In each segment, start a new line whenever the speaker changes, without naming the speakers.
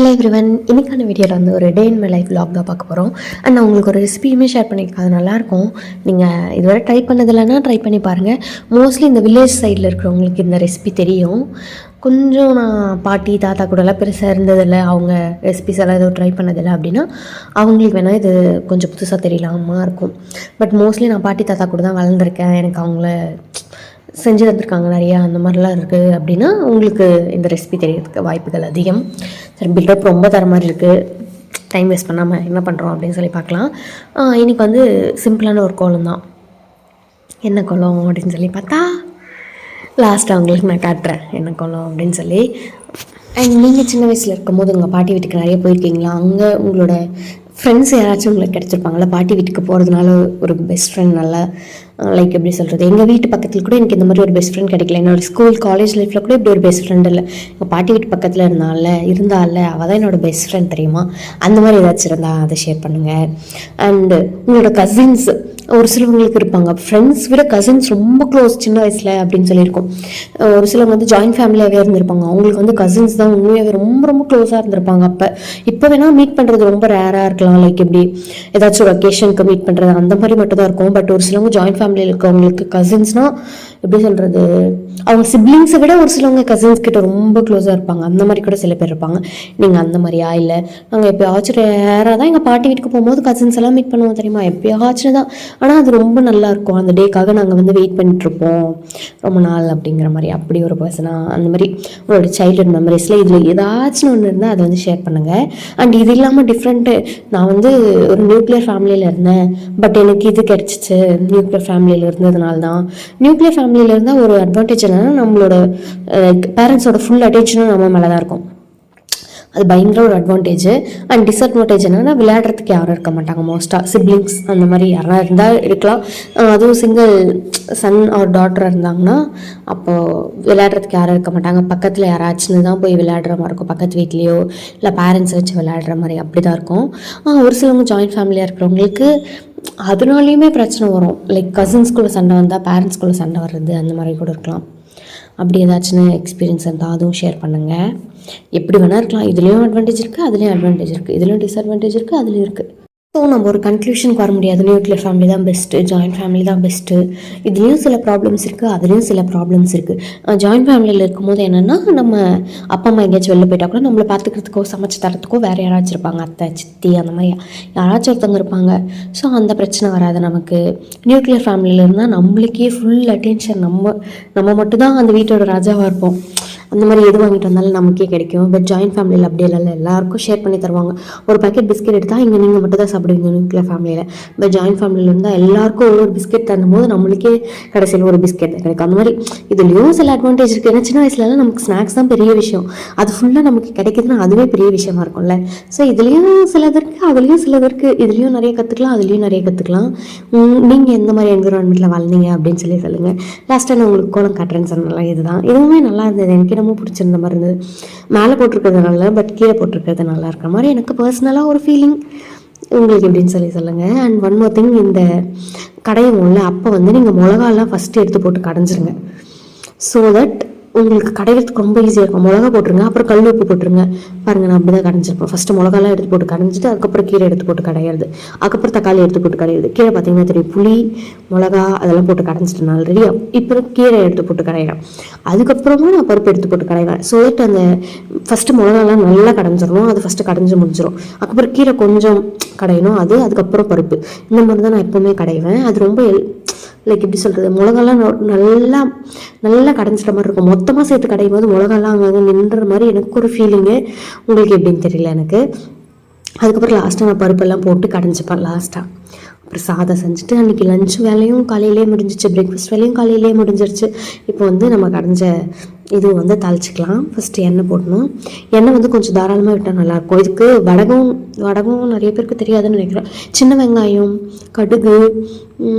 Hello everyone, இன்றைக்கான வீடியோவில் வந்து ஒரு டே இன் மை லைஃப் vlog தான் பார்க்க போகிறோம். அண்ட் நான் உங்களுக்கு ஒரு ரெசிபியுமே ஷேர் பண்ணியிருக்கேன். அது நல்லாயிருக்கும். நீங்கள் இதுவரை ட்ரை பண்ணதில்லைன்னா ட்ரை பண்ணி பாருங்கள். மோஸ்ட்லி இந்த வில்லேஜ் சைடில் இருக்கிறவங்களுக்கு இந்த ரெசிபி தெரியும். கொஞ்சம் நான் பாட்டி தாத்தா கூடலாம் பெருசாக இருந்ததில்லை, அவங்க ரெசிபிஸ் எல்லாம் எதுவும் ட்ரை பண்ணதில்லை அப்படின்னா அவங்களுக்கு வேணால் இது கொஞ்சம் புதுசாக தெரியலாமா இருக்கும். பட் மோஸ்ட்லி நான் பாட்டி தாத்தா கூட தான் வளர்ந்துருக்கேன். எனக்கு அவங்கள செஞ்சு தந்துருக்காங்க நிறையா, அந்த மாதிரிலாம் இருக்குது அப்படின்னா உங்களுக்கு இந்த ரெசிபி தெரியறதுக்கு வாய்ப்புகள் அதிகம். சரி, பில்டப் ரொம்ப தர மாதிரி இருக்குது. டைம் வேஸ்ட் பண்ணாமல் என்ன பண்ணுறோம் அப்படின்னு சொல்லி பார்க்கலாம். இன்றைக்கி வந்து சிம்பிளான ஒரு கோலம் தான். என்ன கோலம் அப்படின்னு சொல்லி பார்த்தா லாஸ்ட்டாக உங்களுக்கு நான் காட்டுறேன் என்ன கோலம் அப்படின்னு சொல்லி. அண்ட் நீங்கள் சின்ன வயசில் இருக்கும்போது உங்கள் பாட்டி வீட்டுக்கு நிறைய போயிருக்கீங்களா? அங்கே உங்களோட ஃப்ரெண்ட்ஸ் யாராச்சும் உங்களுக்கு கிடச்சிருப்பாங்களா? பாட்டி வீட்டுக்கு போகிறதுனால ஒரு பெஸ்ட் ஃப்ரெண்ட் நல்லா லைக் எப்படி சொல்கிறது, எங்கள் வீட்டு பக்கத்தில் கூட எனக்கு இந்த மாதிரி ஒரு பெஸ்ட் ஃப்ரெண்ட் கிடைக்கல. என்னோட ஸ்கூல் காலேஜ் லைஃப்பில் கூட இப்படி ஒரு பெஸ்ட் ஃப்ரெண்ட் இல்லை. எங்கள் பாட்டி வீட்டு பக்கத்தில் இருந்தால அவள் தான் என்னோடய பெஸ்ட் ஃப்ரெண்ட், தெரியுமா? அந்த மாதிரி ஏதாச்சும் இருந்தால் அதை ஷேர் பண்ணுங்கள். அண்டு உங்களோட கசின்ஸ் ஒரு சிலவங்களுக்கு இருப்பாங்க, ஃப்ரெண்ட்ஸ் விட கசின்ஸ் ரொம்ப க்ளோஸ் சின்ன வயசில் அப்படின்னு சொல்லியிருக்கோம். ஒரு சிலவங்க வந்து ஜாயின்ட் ஃபேமிலியாகவே இருந்திருப்பாங்க, அவங்களுக்கு வந்து கசின்ஸ் தான் உண்மையாகவே ரொம்ப ரொம்ப க்ளோஸாக இருந்திருப்பாங்க. இப்போ வேணால் மீட் பண்ணுறது ரொம்ப ரேராக இருக்கலாம், லைக் எப்படி ஏதாச்சும் ஒரு ஒகேஷனுக்கு மீட் பண்ணுறது அந்த மாதிரி மட்டும் தான் இருக்கும். பட் ஒரு சிலவங்க ஜாயின்ட் ஃபேமிலியில் இருக்கவங்களுக்கு கசின்ஸ்னால் எப்படி சொல்கிறது, அவங்க சிப்ளிங்ஸை விட ஒரு சிலவங்க கசின்ஸ் கிட்ட ரொம்ப க்ளோஸாக இருப்பாங்க. அந்த மாதிரி கூட சில பேர் இருப்பாங்க. நீங்கள் அந்த மாதிரியா? இல்லை, நாங்கள் எப்போயாச்சும் ரேராக தான் எங்கள் பாட்டி வீட்டுக்கு போகும்போது கசின்ஸ் எல்லாம் மீட் பண்ணுவோம், தெரியுமா? எப்போயாச்சும் தான். ஆனால் அது ரொம்ப நல்லாயிருக்கும். அந்த டேக்காக நாங்கள் வந்து வெயிட் பண்ணிட்டுருப்போம் ரொம்ப நாள் அப்படிங்கிற மாதிரி. அப்படி ஒரு பர்சனாக அந்த மாதிரி உங்களோட சைல்ட்ஹுட் மெமரிஸில் இதில் ஏதாச்சும் ஒன்று இருந்தால் அதை வந்து ஷேர் பண்ணுங்கள். அண்ட் இது இல்லாமல் டிஃப்ரெண்ட்டு, நான் வந்து ஒரு நியூக்ளியர் ஃபேமிலியில் இருந்தேன், பட் எனக்கு இது கிடச்சிச்சு நியூக்ளியர் ஃபேமிலியில் இருந்ததுனால தான். நியூக்ளியர் ஃபேமிலியில் இருந்தால் ஒரு அட்வான்டேஜ் என்னென்னா நம்மளோட பேரண்ட்ஸோட ஃபுல் அட்டென்ஷனும் நம்ம மேலே தான் இருக்கும். அது பயங்கர ஒரு அட்வான்டேஜ். அண்ட் டிஸ்அட்வான்டேஜ் என்னென்னா விளையாடுறதுக்கு யாரும் இருக்க மாட்டாங்க. மோஸ்ட்டாக சிப்ளிங்ஸ் அந்த மாதிரி யாராக இருந்தால் இருக்கலாம். அதுவும் சிங்கிள் சன் ஆர் டாட்டராக இருந்தாங்கன்னா அப்போது விளையாடுறதுக்கு யாரும் இருக்க மாட்டாங்க. பக்கத்தில் யாராச்சுன்னு தான் போய் விளையாடுற மாதிரி இருக்கும், பக்கத்து வீட்லேயோ இல்லை பேரண்ட்ஸ் வச்சு விளையாடுற மாதிரி அப்படி தான் இருக்கும். ஒரு சிலவங்க ஜாயின்ட் ஃபேமிலியாக இருக்கிறவங்களுக்கு அதனாலையுமே பிரச்சனை வரும், லைக் கசின்ஸ்குள்ளே சண்டை வந்தால் பேரண்ட்ஸ்குள்ளே சண்டை வர்றது அந்த மாதிரி கூட இருக்கலாம். அப்படி ஏதாச்சும் எக்ஸ்பீரியன்ஸ் இருந்தால் அதுவும் ஷேர் பண்ணுங்கள். எப்படி வேணால் இருக்கலாம். இதுலேயும் அட்வான்டேஜ் இருக்குது, அதுலேயும் அட்வான்டேஜ் இருக்குது, இதுலேயும் டிஸ்அட்வான்டேஜ் இருக்குது, அதுலேயும் இருக்குது. ஸோ நம்ம ஒரு கன்க்ளூஷனுக்கு வர முடியாது நியூக்ளியர் ஃபேமிலி தான் பெஸ்ட்டு, ஜாயின்ட் ஃபேமிலி தான் பெஸ்ட்டு. இதுலேயும் சில ப்ராப்ளம்ஸ் இருக்குது, அதுலேயும் சில ப்ராப்ளம்ஸ் இருக்குது. ஜாயின்ட் ஃபேமிலியில் இருக்கும்போது என்னென்னா நம்ம அப்பா அம்மா எங்கேயாச்சும் வெளில போயிட்டா கூட நம்மளை பார்த்துக்கிறதுக்கோ சமைச்சு தரத்துக்கோ வேறு யாராச்சும் இருப்பாங்க, அத்தை சித்தி அந்த மாதிரி யாராச்சும் ஒருத்தவங்க இருப்பாங்க. ஸோ அந்த பிரச்சனை வராது நமக்கு. நியூக்ளியர் ஃபேமிலியில் இருந்தால் நம்மளுக்கே ஃபுல் அட்டென்ஷன், நம்ம மட்டும்தான் அந்த வீட்டோட ராஜாவாக இருப்போம். அந்த மாதிரி எது வாங்கிட்டு வந்தாலும் நமக்கே கிடைக்கும். பட் ஜாயின்ட் ஃபேமிலியில் அப்படி இல்லை, எல்லாருக்கும் ஷேர் பண்ணி தருவாங்க. ஒரு பேக்கெட் பிஸ்கெட் எடுத்தால் இங்கே நீங்கள் மட்டும் தான் சாப்பிடுவீங்க நியூக்ளியர் ஃபேமிலியில். பட் ஜாயின்ட் ஃபேமிலியில் இருந்தால் எல்லாருக்கும் ஒரு பிஸ்கெட் தரும்போது நம்மளுக்கே கடைசியில் ஒரு பிஸ்கெட் கிடைக்கும். அந்த மாதிரி இதுலேயும் சில அட்வான்டேஜ் இருக்குது. ஏன்னா சின்ன வயசுலலாம் நமக்கு ஸ்நாக்ஸ் தான் பெரிய விஷயம், அது ஃபுல்லாக நமக்கு கிடைக்குதுன்னா அதுவே பெரிய விஷயமா இருக்கும்ல. ஸோ இதுலேயும் சிலது இருக்குது, அதுலேயும் சிலது இருக்குது. இதுலேயும் நிறைய கற்றுக்கலாம், அதுலேயும் நிறைய கற்றுக்கலாம். நீங்கள் எந்த மாதிரி என்விரான்மெண்ட்டில் வளர்ந்தீங்க அப்படின்னு சொல்லி சொல்லுங்கள். லாஸ்ட்டாக நான் உங்களுக்கு கோலம் காட்டுறேன்னு சொன்னால இதுதான், இதுவுமே நல்லா இருந்தது, எனக்கு ரொம்ப பிடிச்சிருந்த மாதிரி இருந்தது. மேலே போட்டிருக்கிறது நல்லா, பட் கீழே போட்டிருக்கிறது நல்லா இருக்கிற மாதிரி எனக்கு பர்சனலாக ஒரு ஃபீலிங். உங்களுக்கு எப்படின்னு சொல்லி சொல்லுங்கள். அண்ட் ஒன் மோர் திங், இந்த கடையும்ல அப்போ வந்து நீங்கள் மிளகாலாம் ஃபஸ்ட்டு எடுத்து போட்டு கடைஞ்சிருங்க. ஸோ தட் உங்களுக்கு கடையிறதுக்கு ரொம்ப ஈஸியாக இருக்கும். மிளகா போட்டுருங்க, அப்புறம் கல் உப்பு போட்டுருங்க. பாருங்கள், நான் அப்படி தான் கடைஞ்சிருப்பேன். ஃபஸ்ட்டு மிளகாலாம் எடுத்து போட்டு கடைஞ்சிட்டு அதுக்கப்புறம் கீரை எடுத்து போட்டு கடையிறது, அதுக்கப்புறம் தக்காளி எடுத்து போட்டு கடையிறது. கீரை பார்த்தீங்கன்னா தெரியும், புளி மிளகா அதெல்லாம் போட்டு கடைஞ்சிட்டேன் ஆல்ரெடி. இப்போ கீரை எடுத்து போட்டு கடையிறேன், அதுக்கப்புறமா நான் பருப்பு எடுத்து போட்டு கடைவேன். ஸோ தட் அந்த ஃபஸ்ட்டு மிளகாலாம் நல்லா கடைஞ்சிடணும், அது ஃபஸ்ட்டு கடைஞ்சி முடிஞ்சிடும். அதுக்கப்புறம் கீரை கொஞ்சம் கடையணும், அதுக்கப்புறம் பருப்பு. இந்த மாதிரி தான் நான் எப்போவுமே கடைவேன். அது ரொம்ப லைக் எப்படி சொல்கிறது, மிளகாலாம் நல்லா கடைஞ்சிட்ட மாதிரி இருக்கும். மொத்தமாக சேர்த்து கடையும் போது மிளகாலாம் அங்கே நின்ற மாதிரி எனக்கு ஒரு ஃபீலிங்கு. உங்களுக்கு எப்படின்னு தெரியல எனக்கு. அதுக்கப்புறம் லாஸ்ட்டாக நான் பருப்பெல்லாம் போட்டு கடைஞ்சிப்பேன் லாஸ்ட்டாக. அப்புறம் சாதம் செஞ்சுட்டு அன்றைக்கி லஞ்ச் வேலையும் காலையிலே முடிஞ்சிச்சு, பிரேக்ஃபாஸ்ட் வேலையும் காலையிலே முடிஞ்சிருச்சு. இப்போ வந்து நம்ம கடைஞ்ச இது வந்து தாளிச்சிக்கலாம். ஃபஸ்ட்டு எண்ணெய் போடணும். எண்ணெய் வந்து கொஞ்சம் தாராளமாக விட்டால் நல்லாயிருக்கும். இதுக்கு வடகம் நிறைய பேருக்கு தெரியாதுன்னு நினைக்கிறேன். சின்ன வெங்காயம், கடுகு,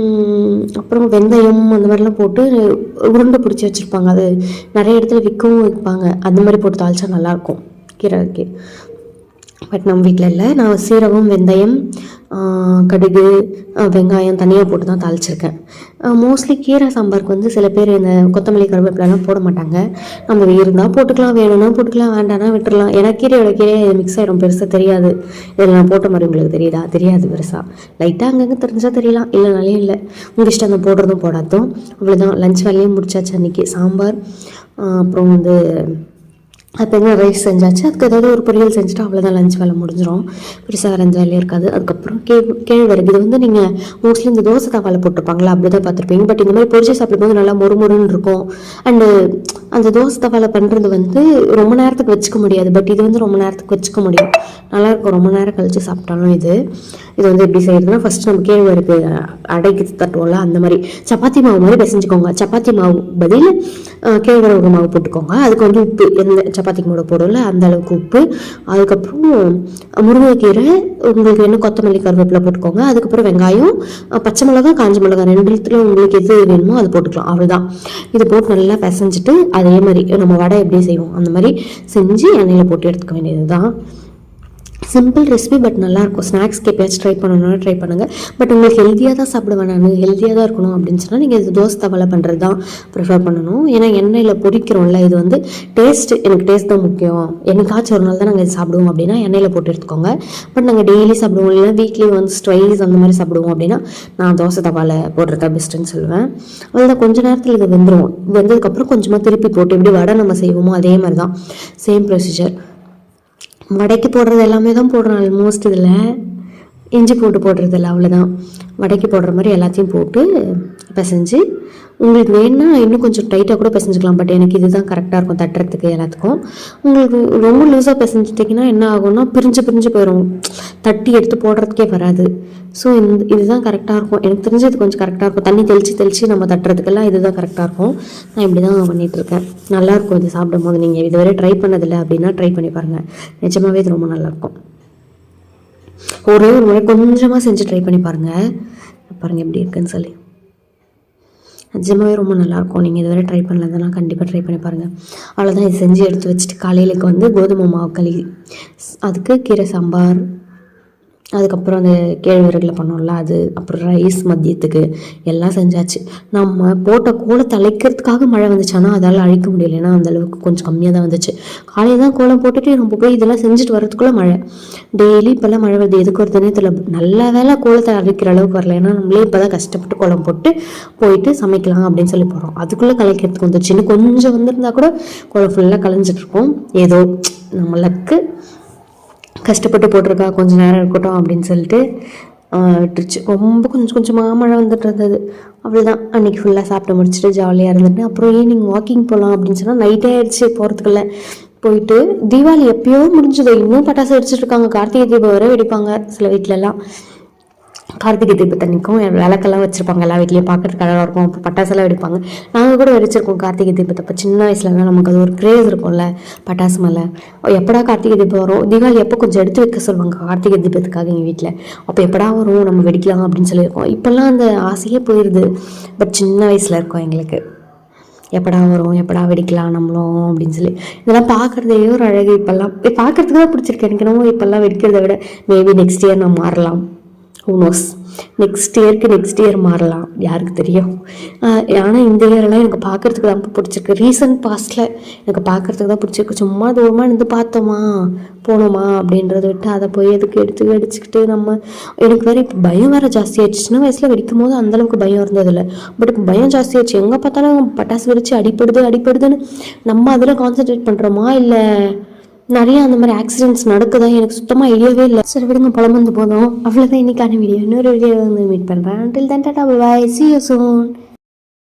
அப்புறம் வெந்தயம் அந்த மாதிரிலாம் போட்டு உருண்டை பிடிச்சி வச்சுருப்பாங்க. அது நிறைய இடத்துல விற்கவும் வைப்பாங்க. அந்த மாதிரி போட்டு தாளிச்சா நல்லாயிருக்கும் கீரைக்கு. பட் நம்ம வீட்டில் இல்லை. நான் சீரகம், வெந்தயம், கடுகு, வெங்காயம் தனியாக போட்டு தான் தாளிச்சிருக்கேன். மோஸ்ட்லி கீரை சாம்பாருக்கு வந்து சில பேர் இந்த கொத்தமல்லி கருவேப்பிலலாம் போட மாட்டாங்க. நம்ம இருந்தால் போட்டுக்கலாம், வேணும்னா போட்டுக்கலாம், வேண்டாம்னா விட்டுடலாம். ஏன்னா கீரையோட கீரையை மிக்ஸ் ஆகிடும், பெருசாக தெரியாது. இதில் நான் போட்ட மாதிரி உங்களுக்கு தெரியுதா? தெரியாது பெருசாக. லைட்டாக அங்கங்கே தெரிஞ்சால் தெரியலாம், இல்லைனாலே இல்லை. உங்கள் இஷ்டம் அந்த போடுறதும் போடாதும். அவ்வளோதான். லஞ்ச் வேலையும் முடிச்சாச்சு அன்றைக்கி. சாம்பார், அப்புறம் வந்து அப்போ என்ன ரைஸ் செஞ்சாச்சு. அதுக்கு ஏதாவது ஒரு பொரியல் செஞ்சுட்டு அவ்வளோதான், லஞ்ச் வேலை முடிஞ்சிடும். பெருசாக வேறு எந்த வேலையும் இருக்காது. அதுக்கப்புறம் கேழ்வரகு. இது வந்து நீங்கள் மோஸ்ட்லி இந்த தோசை தவாவில் போட்டிருப்பாங்களா, அப்படி தான் பார்த்துருப்பீங்க. பட் இந்த மாதிரி பொரிச்சு சாப்பிடும்போது நல்லா மொறுமொறுன்னு இருக்கும். அண்டு அந்த தோசை தவாவில் பண்ணுறது வந்து ரொம்ப நேரத்துக்கு வச்சுக்க முடியாது. பட் இது வந்து ரொம்ப நேரத்துக்கு வச்சுக்க முடியும், நல்லாயிருக்கும். ரொம்ப நேரம் கழித்து சாப்பிட்டாலும் இது வந்து எப்படி செய்யறதுன்னா, ஃபஸ்ட்டு நம்ம கேழ்வரகு அடைக்கு தட்டுவோம்ல, அந்த மாதிரி சப்பாத்தி மாவு மாதிரி பிசைஞ்சுக்கோங்க. சப்பாத்தி மாவு பதில் கேழ்வரகு மாவு போட்டுக்கோங்க. அதுக்கு வந்து உப்பு, எந்த சப்பாத்திக்கு மாவு போடும்ல அந்த அளவுக்கு உப்பு. அதுக்கப்புறம் முருங்கைக்கீரை, உங்களுக்கு என்ன கொத்தமல்லி கருவேப்பிலை போட்டுக்கோங்க. அதுக்கப்புறம் வெங்காயம், பச்சை மிளகா, காஞ்ச மிளகா, ரெண்டுத்துல உங்களுக்கு எது வேணுமோ அதை போட்டுக்கலாம். அவ்வளோதான். இது போட்டு நல்லா பிசைஞ்சிட்டு அதே மாதிரி நம்ம வடை எப்படி செய்வோம் அந்த மாதிரி செஞ்சு எண்ணெயில் போட்டு எடுத்துக்க வேண்டியது தான். சிம்பிள் ரெசிபி, பட் நல்லாயிருக்கும். ஸ்நாக்ஸ்க்கு எப்பயாச்சும் ட்ரை பண்ணணும்னா ட்ரை பண்ணுங்கள். பட் உங்களுக்கு ஹெல்த்தியாக தான் சாப்பிடுவேன் நான், ஹெல்த்தியாக தான் இருக்கணும் அப்படின்னு சொன்னால் நீங்கள் இது தோசை தவாவில் பண்ணுறது தான் ப்ரிஃபர் பண்ணணும். ஏன்னா எண்ணெயில் பொரிக்கிறோம்ல, இது வந்து எனக்கு டேஸ்ட் தான் முக்கியம். என்னைக்காச்சும் ஒரு நாள் தான் நாங்கள் இது சாப்பிடுவோம் அப்படின்னா எண்ணெயில் போட்டு எடுத்துக்கோங்க. பட் நாங்கள் டெய்லி சாப்பிடுவோம், இல்லைன்னா வீக்லி ஒன்ஸ் ட்வைஸ் அந்த மாதிரி சாப்பிடுவோம் அப்படின்னா நான் தோசை தவாவில் போடுறதா பெஸ்ட்டுன்னு சொல்லுவேன். அதில் கொஞ்சம் நேரத்தில் இது வெந்துடும். வெந்ததுக்கப்புறம் கொஞ்சமாக திருப்பி போட்டு எப்படி வடை நம்ம செய்வோமோ அதே மாதிரி தான், சேம் ப்ரொசீஜர். வடைக்கு போடுறது எல்லாமே தான் போடுறோம் ஆல்மோஸ்ட். இதில் இஞ்சி போட்டு போடுறதில்ல, அவ்வளோதான். வடைக்கு போடுற மாதிரி எல்லாத்தையும் போட்டு பிசைஞ்சு, உங்களுக்கு வேணுன்னா இன்னும் கொஞ்சம் டைட்டாக கூட பிசைஞ்சிக்கலாம். பட் எனக்கு இதுதான் கரெக்டாக இருக்கும் தட்டுறதுக்கு எல்லாத்துக்கும். உங்களுக்கு ரொம்ப லூஸாக பிசைஞ்சிட்டிங்கன்னா என்ன ஆகும்னா பிரிஞ்சு போயிடும், தட்டி எடுத்து போடுறதுக்கே வராது. ஸோ இதுதான் கரெக்டாக இருக்கும். எனக்கு தெரிஞ்சு இது கொஞ்சம் கரெக்டாக இருக்கும். தண்ணி தெளித்து நம்ம தட்டுறதுக்கெல்லாம் இதுதான் கரெக்டாக இருக்கும். நான் இப்படி தான் பண்ணிகிட்ருக்கேன். நல்லாயிருக்கும் இது சாப்பிடும் போது. நீங்கள் இதுவரை ட்ரை பண்ணதில்லை அப்படின்னா ட்ரை பண்ணி பாருங்கள். நிஜமாகவே இது ரொம்ப நல்லாயிருக்கும். ஒரே ஒரு முறை கொஞ்சமாக செஞ்சு ட்ரை பண்ணி பாருங்கள் எப்படி இருக்குன்னு சொல்லி. நிஜமாகவே ரொம்ப நல்லாயிருக்கும். நீங்கள் இதுவரை ட்ரை பண்ணலன்னா கண்டிப்பாக ட்ரை பண்ணி பாருங்கள். அவ்வளோதான். இது செஞ்சு எடுத்து வச்சுட்டு காலையிலுக்கு வந்து கோதுமை மாவு களி, அதுக்கு கீரை சாம்பார், அதுக்கப்புறம் அந்த கேழ்வரகுல பண்ணோம்ல அது, அப்புறம் ரைஸ் மதியத்துக்கு எல்லாம் செஞ்சாச்சு. நம்ம போட்ட கோலத்தை அழைக்கிறதுக்காக மழை வந்துச்சு. ஆனால் அதால் அழிக்க முடியல, ஏன்னா அந்தளவுக்கு கொஞ்சம் கம்மியாக தான் வந்துச்சு. காலையில் தான் கோலம் போட்டுட்டு நம்ம போய் இதெல்லாம் செஞ்சுட்டு வரதுக்குள்ளே மழை. டெய்லி இப்போல்லாம் மழை வருது, எதுக்கு வருதுன்னே தெரியல. நல்ல வேலை கோலத்தை அழைக்கிற அளவுக்கு வரல. ஏன்னா நம்மளே இப்போ தான் கஷ்டப்பட்டு கோலம் போட்டு போயிட்டு சமைக்கலாம் அப்படின்னு சொல்லி போகிறோம். அதுக்குள்ளே கலைக்கிறதுக்கு வந்துச்சு. இன்னும் கொஞ்சம் வந்திருந்தா கூட கோலம் ஃபுல்லாக கலைஞ்சிட்ருக்கோம். ஏதோ நம்மளுக்கு கஷ்டப்பட்டு போட்டிருக்கா, கொஞ்சம் நேரம் இருக்கட்டும் அப்படின்னு சொல்லிட்டு விட்டுருச்சு. ரொம்ப கொஞ்சமாக மழை வந்துட்டு இருந்தது. அவ்வளோதான். அன்றைக்கி ஃபுல்லாக சாப்பிட்டு முடிச்சுட்டு ஜாலியாக இருந்துட்டு அப்புறம் ஈவினிங் வாக்கிங் போகலாம் அப்படின்னு சொன்னால் நைட்டே ஆயிடுச்சு போகிறதுக்குள்ள. போயிட்டு தீபாவளி எப்பயோ முடிஞ்சது, இன்னும் பட்டாசு வெடிச்சிட்டு இருக்காங்க. கார்த்திகை தீபம் வரை வெடிப்பாங்க சில வீட்டிலலாம். கார்த்திகை தீபத்தன்னைக்கும் விளக்கெல்லாம் வச்சுருப்பாங்க எல்லா வீட்லேயும், பார்க்கறதுக்கு அழகாக இருக்கும். அப்போ பட்டாசெல்லாம் வெடிப்பாங்க. நாங்கள் கூட வெடிச்சிருக்கோம் கார்த்திகை தீபத்தை. அப்போ சின்ன வயசுலலாம் நமக்கு அது ஒரு கிரேஸ் இருக்கும்ல பட்டாசு மேலே. எப்படா கார்த்திகை தீபம் வரும், தீபாவளி எப்போ கொஞ்சம் எடுத்து வைக்க சொல்லுவாங்க கார்த்திகை தீபத்துக்காக எங்கள் வீட்டில். அப்போ எப்படா வரும் நம்ம வெடிக்கலாம் அப்படின்னு சொல்லியிருக்கோம். இப்போல்லாம் அந்த ஆசையே போயிடுது. பட் சின்ன வயசில் இருக்கோம் எங்களுக்கு, எப்படா வரும், எப்படா வெடிக்கலாம் நம்மளும் அப்படின்னு சொல்லி. இதெல்லாம் பார்க்குறதே ஒரு அழகு. இப்போல்லாம் பார்க்குறதுக்கு தான் பிடிச்சிருக்கு எனக்கு. என்னமோ இப்போல்லாம் வெடிக்கிறத விட மேபி நெக்ஸ்ட் இயர் நான் மாறலாம். ஹூனோஸ், நெக்ஸ்ட் இயர் மாறலாம், யாருக்கு தெரியும். ஆனால் இந்த இயரெல்லாம் எனக்கு பார்க்குறதுக்கு தான் பிடிச்சிருக்கு. ரீசன்ட் பாஸ்டில் எனக்கு பார்க்குறதுக்கு தான் பிடிச்சிருக்கு. சும்மா தூரமாக இருந்து பார்த்தோமா போனோமா அப்படின்றத விட்டு அதை போய் எதுக்கு எடுத்து வெடிச்சுக்கிட்டு எனக்கு வேறு இப்போ பயம் வேறு ஜாஸ்தியாகிடுச்சு. சின்ன வயசில் வெடிக்கும் போது அந்தளவுக்கு பயம் இருந்ததில்லை. பட் இப்போ பயம் ஜாஸ்தியாகிடுச்சு. எங்கே பார்த்தாலும் பட்டாசு வெடிச்சு அடிப்படுதுன்னு நம்ம அதில் கான்சன்ட்ரேட் பண்ணுறோமா இல்லை நிறைய அந்த மாதிரி ஆக்சிடென்ட்ஸ் நடக்குதா எனக்கு சுத்தமாக ஐடியாவே இல்லை. சரி விடுங்க, பழம் வந்து போதும். அவ்வளோதான் இன்னைக்கான வீடியோ. இன்னொரு வீடியோ வந்து மீட் பண்ணுறேன். until then, Tata, bye, see you soon.